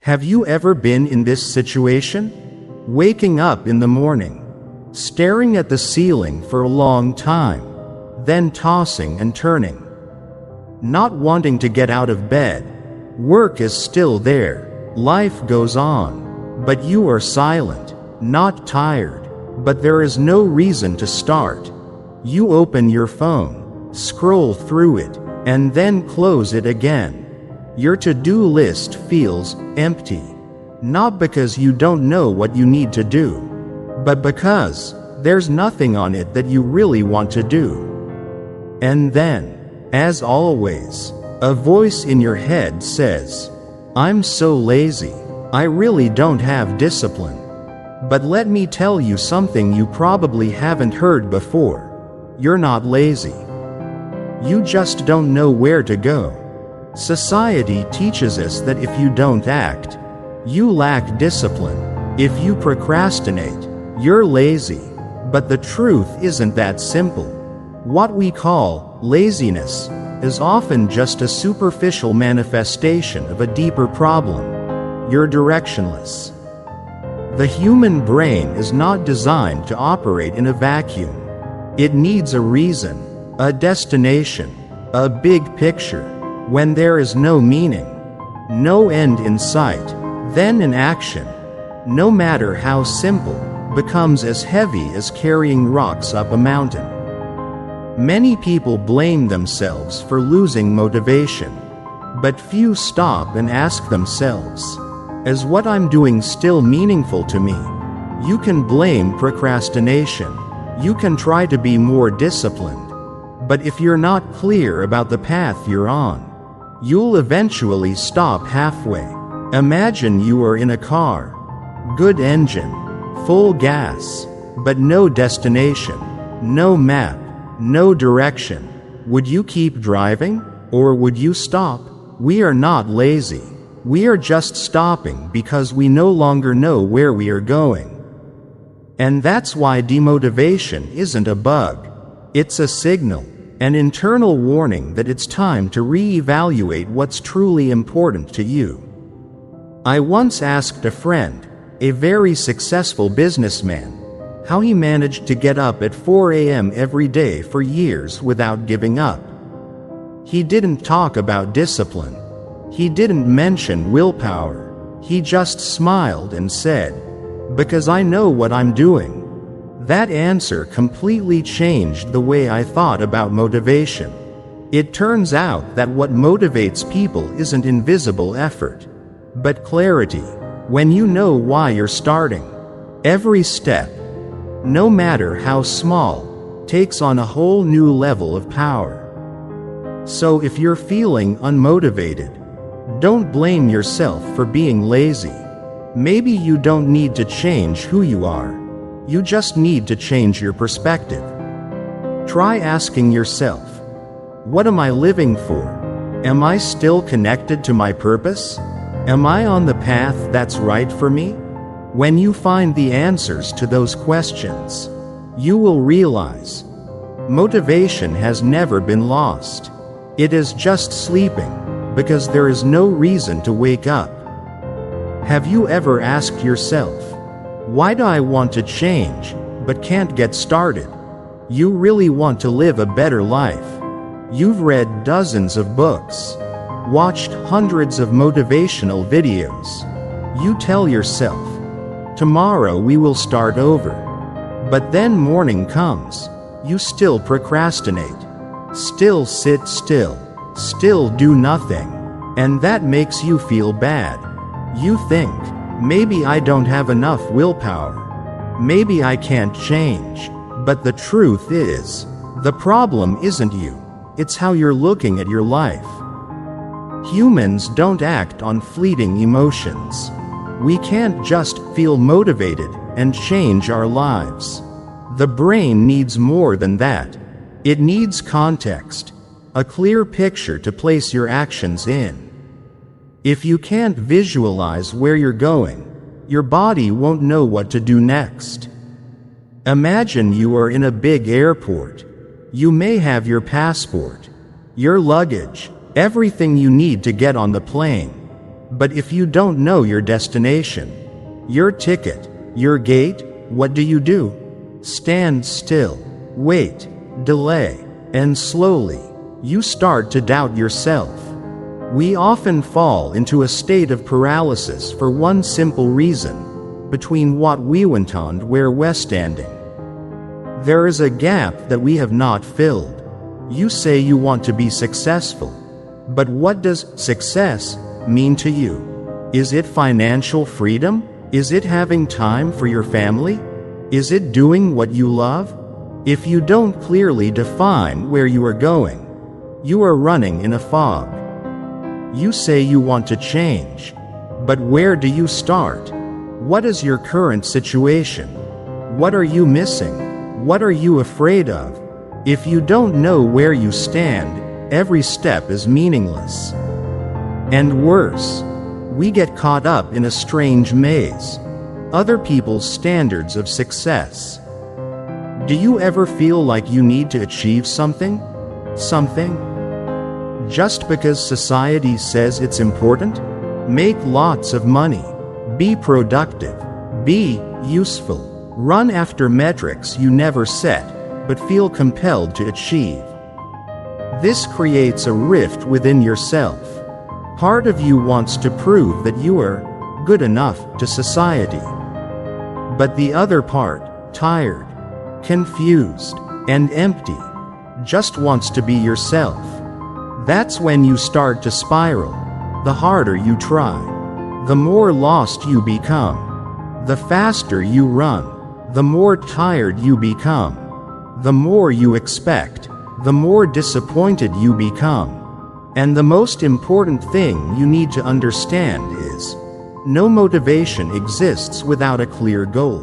Have you ever been in this situation? Waking up in the morning, staring at the ceiling for a long time, then tossing and turning. Not wanting to get out of bed. Work is still there, life goes on, but you are silent, not tired, but there is no reason to start. You open your phone, scroll through it, and then close it again. Your to-do list feels empty. Not because you don't know what you need to do, but because there's nothing on it that you really want to do. And then, as always, a voice in your head says, "I'm so lazy. I really don't have discipline." But let me tell you something you probably haven't heard before. You're not lazy. You just don't know where to go. Society teaches us that if you don't act, you lack discipline. If you procrastinate, you're lazy. But the truth isn't that simple. What we call laziness is often just a superficial manifestation of a deeper problem. You're directionless. The human brain is not designed to operate in a vacuum. It needs a reason, a destination, a big picture. When there is no meaning, no end in sight, then an action, no matter how simple, becomes as heavy as carrying rocks up a mountain. Many people blame themselves for losing motivation, but few stop and ask themselves, is what I'm doing still meaningful to me? You can blame procrastination. You can try to be more disciplined. But if you're not clear about the path you're on, you'll eventually stop halfway. Imagine you are in a car. Good engine, full gas, but no destination, no map, no direction. Would you keep driving, or would you stop? We are not lazy. We are just stopping because we no longer know where we are going. And that's why demotivation isn't a bug. It's a signal, an internal warning that it's time to reevaluate what's truly important to you. I once asked a friend, a very successful businessman, how he managed to get up at 4 a.m. every day for years without giving up. He didn't talk about discipline. He didn't mention willpower. He just smiled and said, "Because I know what I'm doing." That answer completely changed the way I thought about motivation. It turns out that what motivates people isn't invisible effort, but clarity. When you know why you're starting, every step, no matter how small, takes on a whole new level of power. So if you're feeling unmotivated, don't blame yourself for being lazy. Maybe you don't need to change who you are. You just need to change your perspective. Try asking yourself, what am I living for? Am I still connected to my purpose? Am I on the path that's right for me? When you find the answers to those questions, you will realize motivation has never been lost. It is just sleeping, because there is no reason to wake up. Have you ever asked yourself, why do I want to change, but can't get started? You really want to live a better life. You've read dozens of books, watched hundreds of motivational videos. You tell yourself, tomorrow we will start over. But then morning comes, you still procrastinate, still sit still, still do nothing, and that makes you feel bad. You think, maybe I don't have enough willpower. Maybe I can't change. But the truth is, the problem isn't you. It's how you're looking at your life. Humans don't act on fleeting emotions. We can't just feel motivated and change our lives. The brain needs more than that. It needs context, a clear picture to place your actions in. If you can't visualize where you're going, your body won't know what to do next. Imagine you are in a big airport. You may have your passport, your luggage, everything you need to get on the plane. But if you don't know your destination, your ticket, your gate, what do? Stand still, wait, delay, and slowly, you start to doubt yourself. We often fall into a state of paralysis for one simple reason: between what we want and where we're standing. There is a gap that we have not filled. You say you want to be successful. But what does success mean to you? Is it financial freedom? Is it having time for your family? Is it doing what you love? If you don't clearly define where you are going, you are running in a fog. You say you want to change. But where do you start? What is your current situation? What are you missing? What are you afraid of? If you don't know where you stand, every step is meaningless. And worse, we get caught up in a strange maze: other people's standards of success. Do you ever feel like you need to achieve something? Just because society says it's important? Make lots of money. Be productive. Be useful. Run after metrics you never set, but feel compelled to achieve. This creates a rift within yourself. Part of you wants to prove that you are good enough to society. But the other part, tired, confused, and empty, just wants to be yourself. That's when you start to spiral. The harder you try, the more lost you become. The faster you run, the more tired you become. The more you expect, the more disappointed you become. And the most important thing you need to understand is, no motivation exists without a clear goal.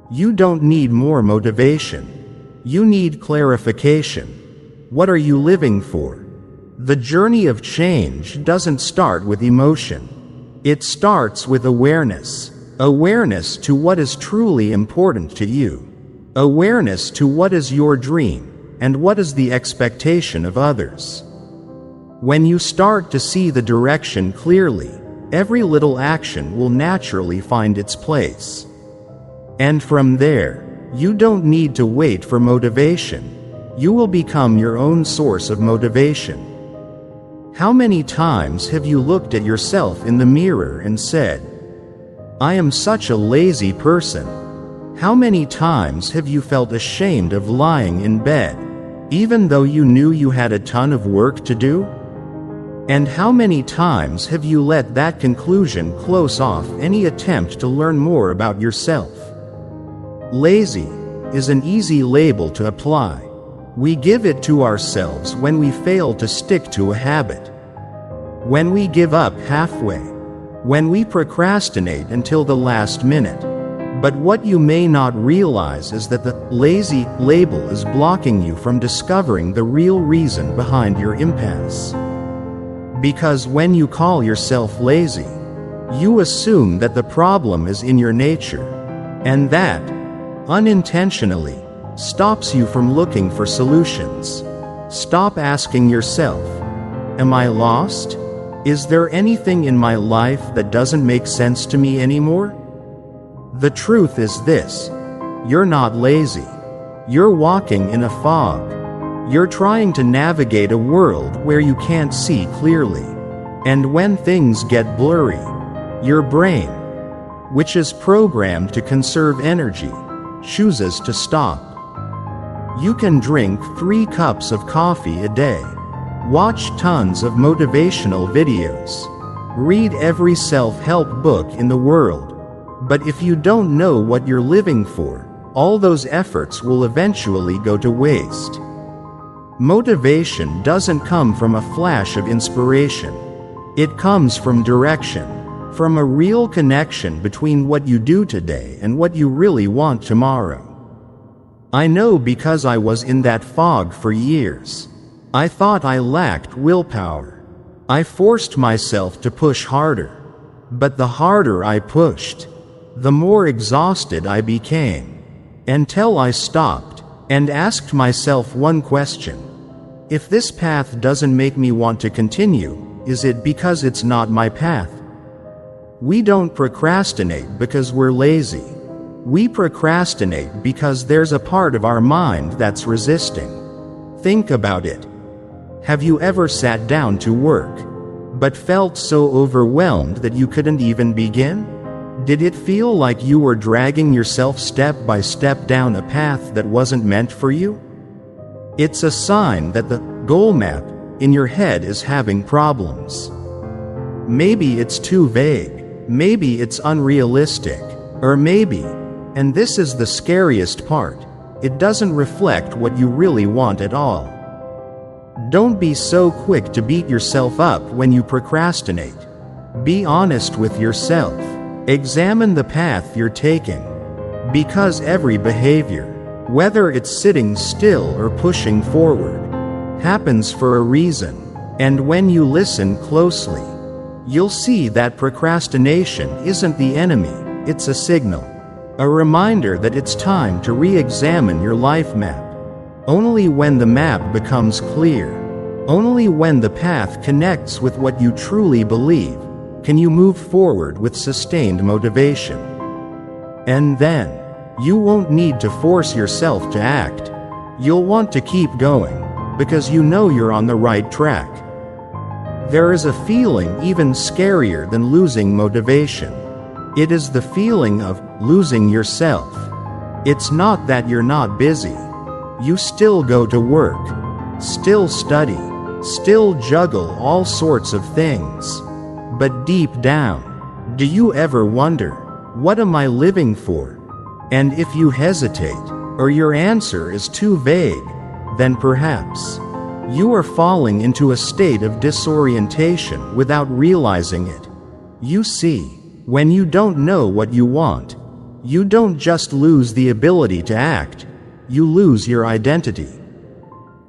You don't need more motivation. You need clarification. What are you living for? The journey of change doesn't start with emotion. It starts with awareness. Awareness to what is truly important to you. Awareness to what is your dream, and what is the expectation of others. When you start to see the direction clearly, every little action will naturally find its place. And from there, you don't need to wait for motivation. You will become your own source of motivation. How many times have you looked at yourself in the mirror and said, "I am such a lazy person"? How many times have you felt ashamed of lying in bed, even though you knew you had a ton of work to do? And how many times have you let that conclusion close off any attempt to learn more about yourself? Lazy is an easy label to apply. We give it to ourselves when we fail to stick to a habit, when we give up halfway, when we procrastinate until the last minute. But what you may not realize is that the lazy label is blocking you from discovering the real reason behind your impasse. Because when you call yourself lazy, you assume that the problem is in your nature, and that, unintentionally, stops you from looking for solutions. Stop asking yourself, "Am I lost? Is there anything in my life that doesn't make sense to me anymore?" The truth is this: you're not lazy. You're walking in a fog. You're trying to navigate a world where you can't see clearly. And when things get blurry, your brain, which is programmed to conserve energy, chooses to stop. You can drink 3 cups of coffee a day, watch tons of motivational videos, read every self-help book in the world. But if you don't know what you're living for, all those efforts will eventually go to waste. Motivation doesn't come from a flash of inspiration. It comes from direction, from a real connection between what you do today and what you really want tomorrow. I know because I was in that fog for years. I thought I lacked willpower. I forced myself to push harder. But the harder I pushed, the more exhausted I became, until I stopped and asked myself one question: if this path doesn't make me want to continue, is it because it's not my path? We don't procrastinate because we're lazy. We procrastinate because there's a part of our mind that's resisting. Think about it. Have you ever sat down to work, but felt so overwhelmed that you couldn't even begin? Did it feel like you were dragging yourself step by step down a path that wasn't meant for you? It's a sign that the goal map in your head is having problems. Maybe it's too vague, maybe it's unrealistic, or maybe, and this is the scariest part, it doesn't reflect what you really want at all. Don't be so quick to beat yourself up when you procrastinate. Be honest with yourself. Examine the path you're taking. Because every behavior, whether it's sitting still or pushing forward, happens for a reason. And when you listen closely, you'll see that procrastination isn't the enemy, it's a signal. A reminder that it's time to re-examine your life map. Only when the map becomes clear, only when the path connects with what you truly believe, can you move forward with sustained motivation. And then, you won't need to force yourself to act. You'll want to keep going, because you know you're on the right track. There is a feeling even scarier than losing motivation. It is the feeling of losing yourself. It's not that you're not busy. You still go to work, still study, still juggle all sorts of things. But deep down, do you ever wonder, what am I living for? And if you hesitate, or your answer is too vague, then perhaps you are falling into a state of disorientation without realizing it. You see, when you don't know what you want, you don't just lose the ability to act, you lose your identity.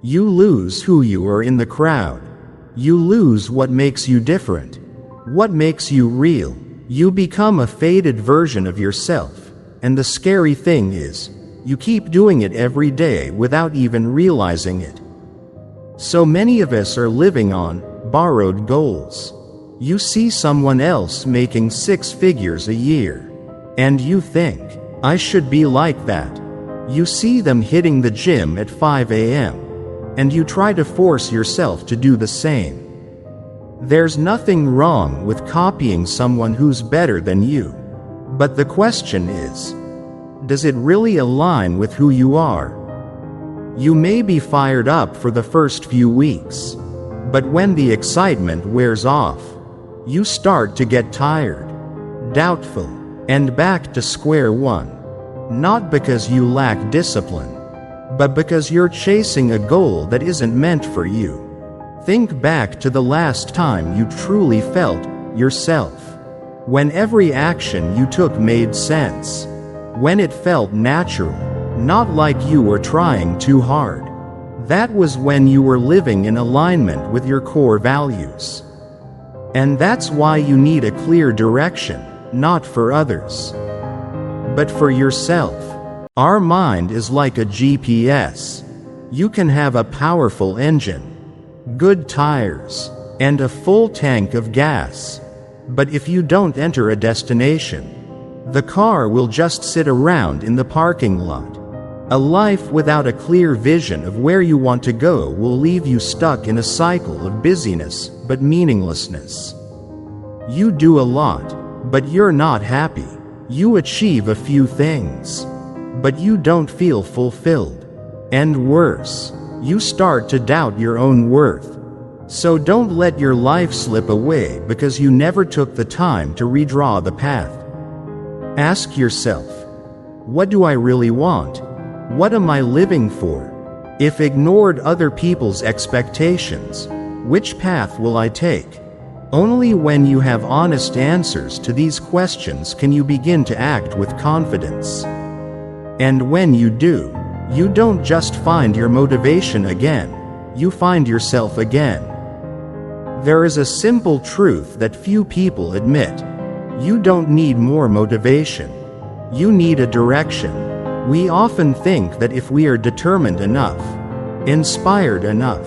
You lose who you are in the crowd. You lose what makes you different, what makes you real. You become a faded version of yourself, and the scary thing is, you keep doing it every day without even realizing it. So many of us are living on borrowed goals. You see someone else making 6 figures a year, and you think, I should be like that. You see them hitting the gym at 5 a.m., and you try to force yourself to do the same. There's nothing wrong with copying someone who's better than you. But the question is, does it really align with who you are? You may be fired up for the first few weeks, but when the excitement wears off, you start to get tired, doubtful, and back to square one. Not because you lack discipline, but because you're chasing a goal that isn't meant for you. Think back to the last time you truly felt yourself. When every action you took made sense. When it felt natural, not like you were trying too hard. That was when you were living in alignment with your core values. And that's why you need a clear direction, not for others, but for yourself. Our mind is like a GPS. You can have a powerful engine, good tires, and a full tank of gas. But if you don't enter a destination, the car will just sit around in the parking lot. A life without a clear vision of where you want to go will leave you stuck in a cycle of busyness but meaninglessness. You do a lot, but you're not happy. You achieve a few things, but you don't feel fulfilled. And worse, you start to doubt your own worth. So don't let your life slip away because you never took the time to redraw the path. Ask yourself, what do I really want? What am I living for? If ignored other people's expectations, which path will I take? Only when you have honest answers to these questions can you begin to act with confidence. And when you do, you don't just find your motivation again, you find yourself again. There is a simple truth that few people admit. You don't need more motivation. You need a direction. We often think that if we are determined enough, inspired enough,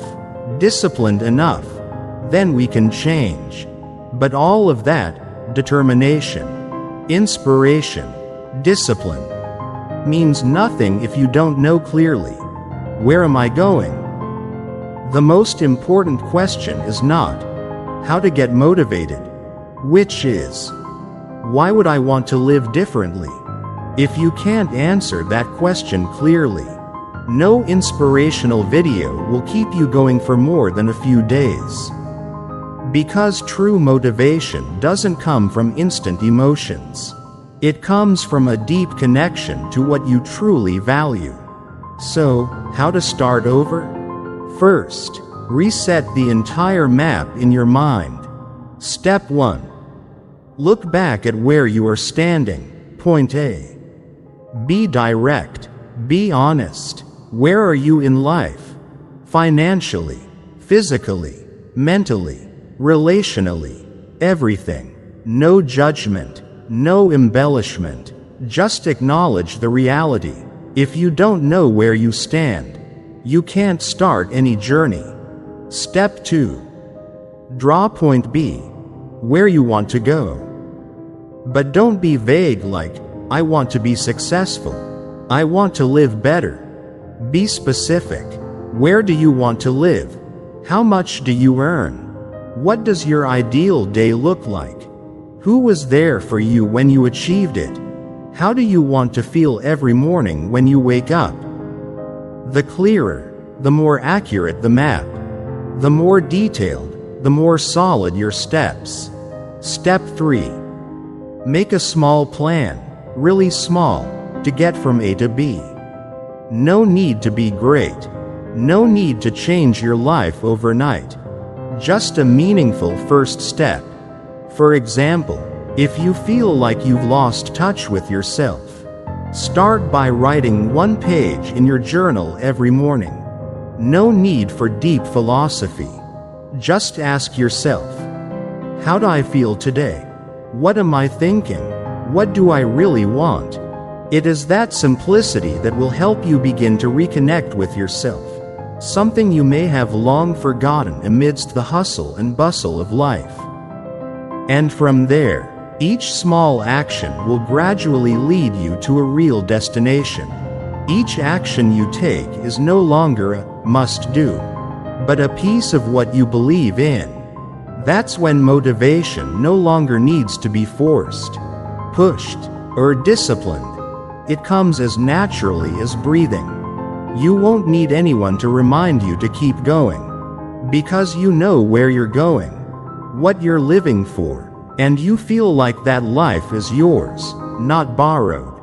disciplined enough, then we can change. But all of that determination, inspiration, discipline, means nothing if you don't know clearly, where am I going? The most important question is not how to get motivated, which is, why would I want to live differently? If you can't answer that question clearly, no inspirational video will keep you going for more than a few days. Because true motivation doesn't come from instant emotions. It comes from a deep connection to what you truly value. So, how to start over? First, reset the entire map in your mind. Step 1. Look back at where you are standing. Point A. Be direct. Be honest. Where are you in life? Financially, physically, mentally, relationally, everything. No judgment, no embellishment. Just acknowledge the reality. If you don't know where you stand, you can't start any journey. Step 2. Draw point B, where you want to go. But don't be vague like, I want to be successful. I want to live better. Be specific. Where do you want to live? How much do you earn? What does your ideal day look like? Who was there for you when you achieved it? How do you want to feel every morning when you wake up? The clearer, the more accurate the map. The more detailed, the more solid your steps. Step 3. Make a small plan, really small, to get from A to B. No need to be great. No need to change your life overnight. Just a meaningful first step. For example, if you feel like you've lost touch with yourself, start by writing one page in your journal every morning. No need for deep philosophy. Just ask yourself, how do I feel today? What am I thinking? What do I really want? It is that simplicity that will help you begin to reconnect with yourself, something you may have long forgotten amidst the hustle and bustle of life. And from there, each small action will gradually lead you to a real destination. Each action you take is no longer a must-do, but a piece of what you believe in. That's when motivation no longer needs to be forced, pushed, or disciplined. It comes as naturally as breathing. You won't need anyone to remind you to keep going, because you know where you're going, what you're living for, and you feel like that life is yours, not borrowed.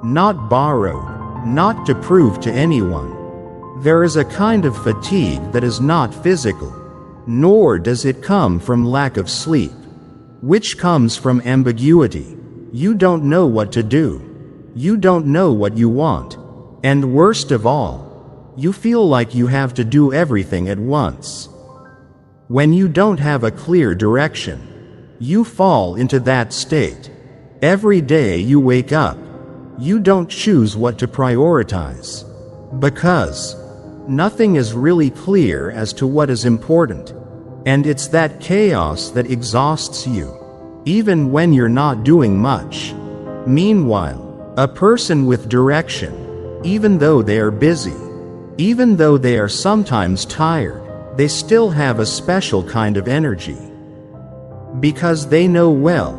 Not borrowed, not to prove to anyone. There is a kind of fatigue that is not physical, nor does it come from lack of sleep, which comes from ambiguity. You don't know what to do. You don't know what you want. And worst of all, you feel like you have to do everything at once. When you don't have a clear direction, you fall into that state. Every day you wake up, you don't choose what to prioritize. Because nothing is really clear as to what is important. And it's that chaos that exhausts you, even when you're not doing much. Meanwhile, a person with direction, even though they are busy, even though they are sometimes tired, they still have a special kind of energy. Because they know, well,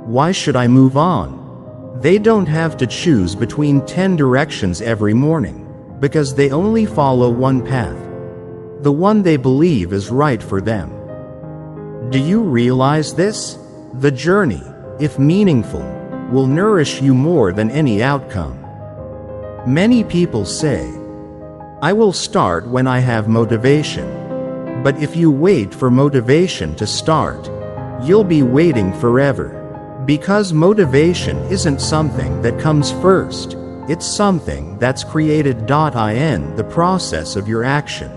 why should I move on? They don't have to choose between 10 directions every morning, because they only follow one path, the one they believe is right for them. Do you realize this? The journey, if meaningful, will nourish you more than any outcome. Many people say, I will start when I have motivation. But if you wait for motivation to start, you'll be waiting forever. Because motivation isn't something that comes first, it's something that's created. In the process of your action.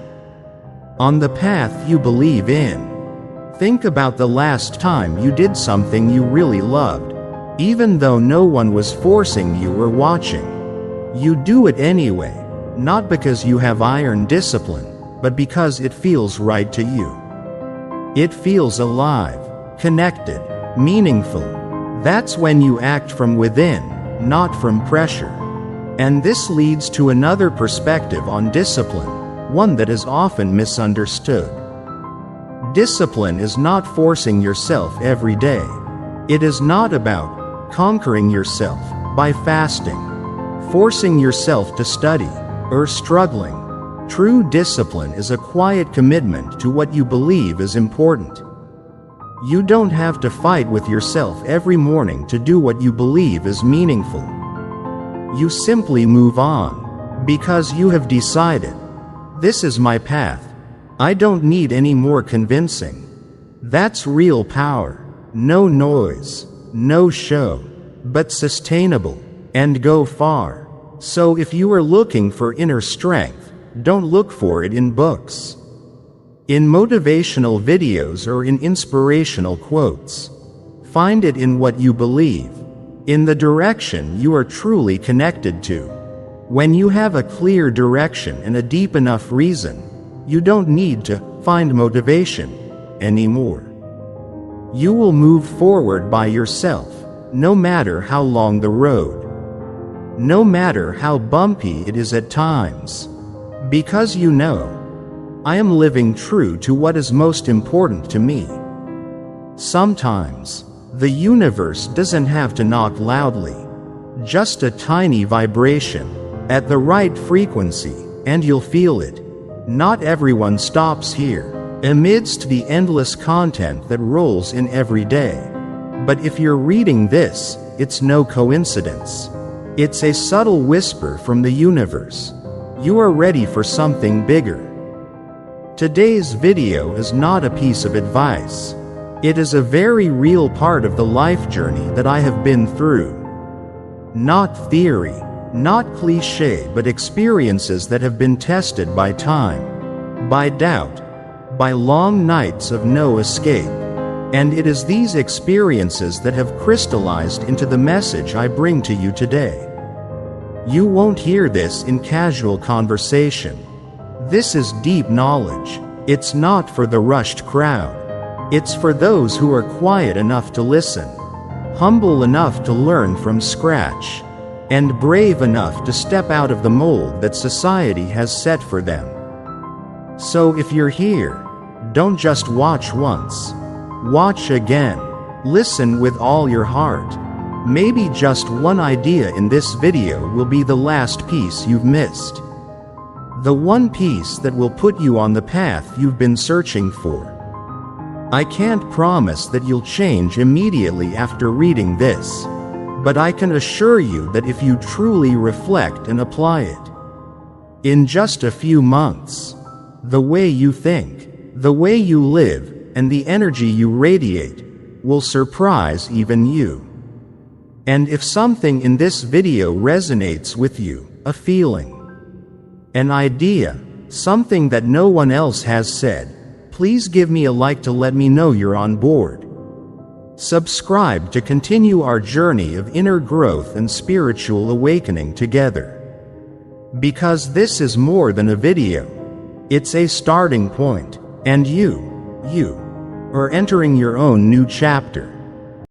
On the path you believe in. Think about the last time you did something you really loved. Even though no one was forcing you or watching, you do it anyway, not because you have iron discipline, but because it feels right to you. It feels alive, connected, meaningful. That's when you act from within, not from pressure. And this leads to another perspective on discipline, one that is often misunderstood. Discipline is not forcing yourself every day. It is not about conquering yourself by fasting, forcing yourself to study, or struggling. True discipline is a quiet commitment to what you believe is important. You don't have to fight with yourself every morning to do what you believe is meaningful. You simply move on, because you have decided, this is my path. I don't need any more convincing. That's real power. No noise, no show, but sustainable, and go far. So if you are looking for inner strength, don't look for it in books, in motivational videos, or in inspirational quotes. Find it in what you believe, in the direction you are truly connected to. When you have a clear direction and a deep enough reason, you don't need to find motivation anymore. You will move forward by yourself, no matter how long the road, no matter how bumpy it is at times. Because you know, I am living true to what is most important to me. Sometimes, the universe doesn't have to knock loudly. Just a tiny vibration, at the right frequency, and you'll feel it. Not everyone stops here, amidst the endless content that rolls in every day. But if you're reading this, it's no coincidence. It's a subtle whisper from the universe. You are ready for something bigger. Today's video is not a piece of advice. It is a very real part of the life journey that I have been through. Not theory, not cliché, but experiences that have been tested by time, by doubt, by long nights of no escape. And it is these experiences that have crystallized into the message I bring to you today. You won't hear this in casual conversation. This is deep knowledge. It's not for the rushed crowd. It's for those who are quiet enough to listen, humble enough to learn from scratch, and brave enough to step out of the mold that society has set for them. So if you're here, don't just watch once. Watch again. Listen with all your heart. Maybe just one idea in this video will be the last piece you've missed. The one piece that will put you on the path you've been searching for. I can't promise that you'll change immediately after reading this, but I can assure you that if you truly reflect and apply it, in just a few months, the way you think, the way you live, and the energy you radiate will surprise even you. And if something in this video resonates with you, a feeling, an idea, something that no one else has said, please give me a like to let me know you're on board. Subscribe to continue our journey of inner growth and spiritual awakening together. Because this is more than a video. It's a starting point, and you are entering your own new chapter.